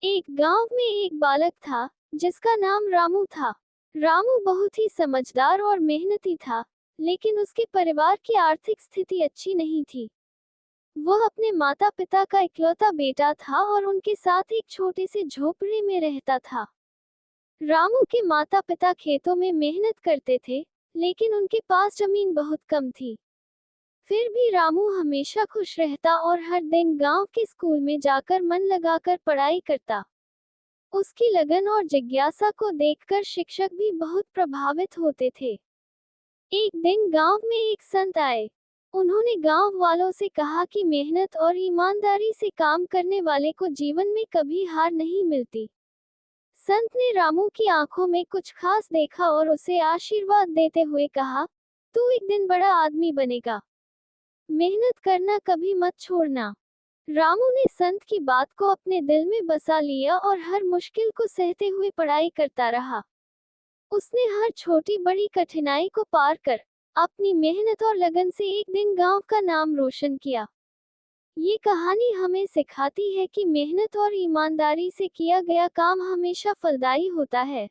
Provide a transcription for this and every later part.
एक गांव में एक बालक था जिसका नाम रामू था। रामू बहुत ही समझदार और मेहनती था, लेकिन उसके परिवार की आर्थिक स्थिति अच्छी नहीं थी। वह अपने माता पिता का इकलौता बेटा था और उनके साथ एक छोटे से झोपड़ी में रहता था। रामू के माता पिता खेतों में मेहनत करते थे, लेकिन उनके पास जमीन बहुत कम थी। फिर भी रामू हमेशा खुश रहता और हर दिन गांव के स्कूल में जाकर मन लगाकर पढ़ाई करता। उसकी लगन और जिज्ञासा को देखकर शिक्षक भी बहुत प्रभावित होते थे। एक दिन गांव में एक संत आए। उन्होंने गांव वालों से कहा कि मेहनत और ईमानदारी से काम करने वाले को जीवन में कभी हार नहीं मिलती। संत ने रामू की आंखों में कुछ खास देखा और उसे आशीर्वाद देते हुए कहा, तू एक दिन बड़ा आदमी बनेगा। मेहनत करना कभी मत छोड़ना। रामू ने संत की बात को अपने दिल में बसा लिया और हर मुश्किल को सहते हुए पढ़ाई करता रहा। उसने हर छोटी बड़ी कठिनाई को पार कर अपनी मेहनत और लगन से एक दिन गांव का नाम रोशन किया। ये कहानी हमें सिखाती है कि मेहनत और ईमानदारी से किया गया काम हमेशा फलदायी होता है।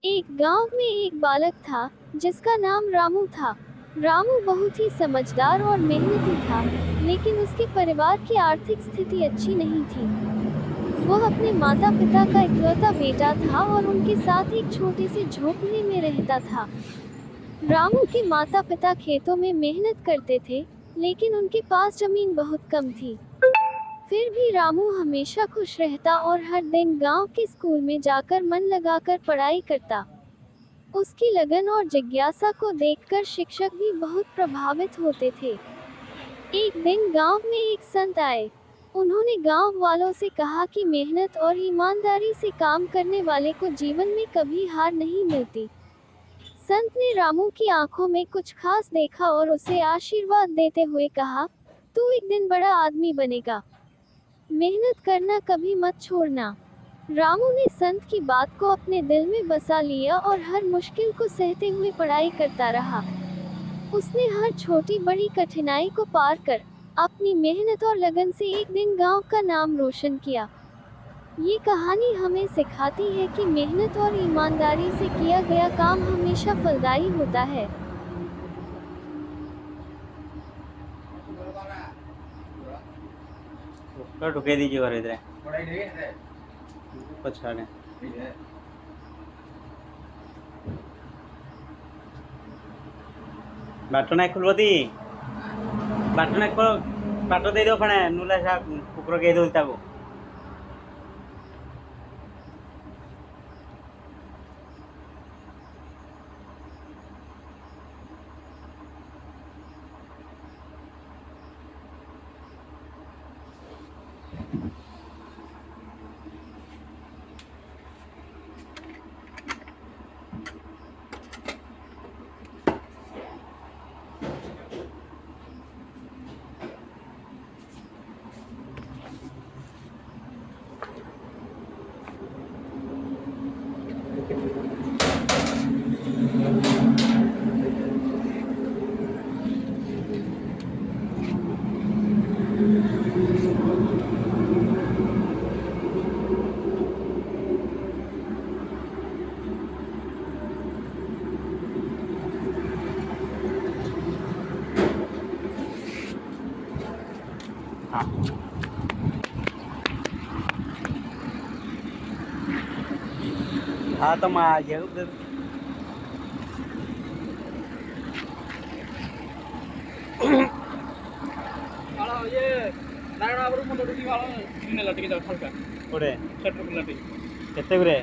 एक गांव में एक बालक था जिसका नाम रामू था। रामू बहुत ही समझदार और मेहनती था, लेकिन उसके परिवार की आर्थिक स्थिति अच्छी नहीं थी। वह अपने माता पिता का इकलौता बेटा था और उनके साथ एक छोटे से झोपड़ी में रहता था। रामू के माता पिता खेतों में मेहनत करते थे, लेकिन उनके पास जमीन बहुत कम थी। फिर भी रामू हमेशा खुश रहता और हर दिन गांव के स्कूल में जाकर मन लगाकर पढ़ाई करता। उसकी लगन और जिज्ञासा को देखकर शिक्षक भी बहुत प्रभावित होते थे। एक दिन गांव में एक संत आए। उन्होंने गांव वालों से कहा कि मेहनत और ईमानदारी से काम करने वाले को जीवन में कभी हार नहीं मिलती। संत ने रामू की आंखों में कुछ खास देखा और उसे आशीर्वाद देते हुए कहा, तू एक दिन बड़ा आदमी बनेगा। मेहनत करना कभी मत छोड़ना। रामू ने संत की बात को अपने दिल में बसा लिया और हर मुश्किल को सहते हुए पढ़ाई करता रहा। उसने हर छोटी बड़ी कठिनाई को पार कर अपनी मेहनत और लगन से एक दिन गांव का नाम रोशन किया। ये कहानी हमें सिखाती है कि मेहनत और ईमानदारी से किया गया काम हमेशा फलदायी होता है। ढुके दीजिए घर इधर पछाड़े बाटना खुलबती बाटना बाट दे दो फणे नुला सा कुकुर के दो ताको हाँ तो मैं आ गया उधर ये नारायण बाबू मोटर की वाला ने लटके जाओ हल्का ओरे शटर को लटके केते गुरे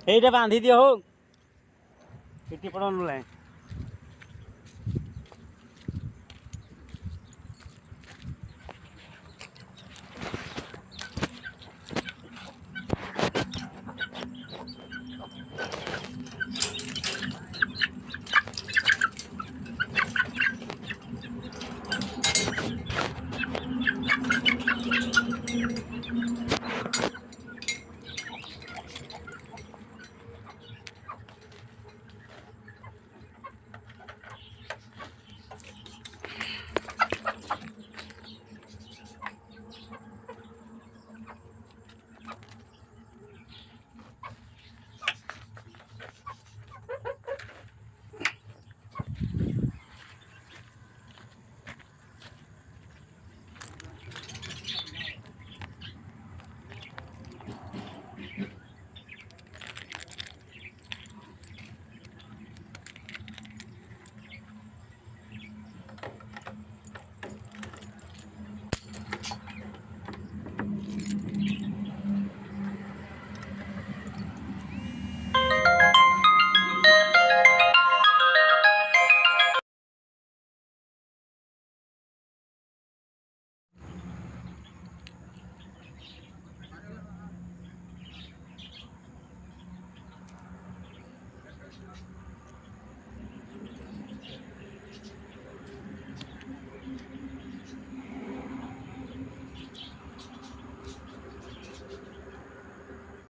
ସେଇଟା ବାନ୍ଧି ଦିଅ ହଉ ଏଠି ପଡ଼ ନୁଲା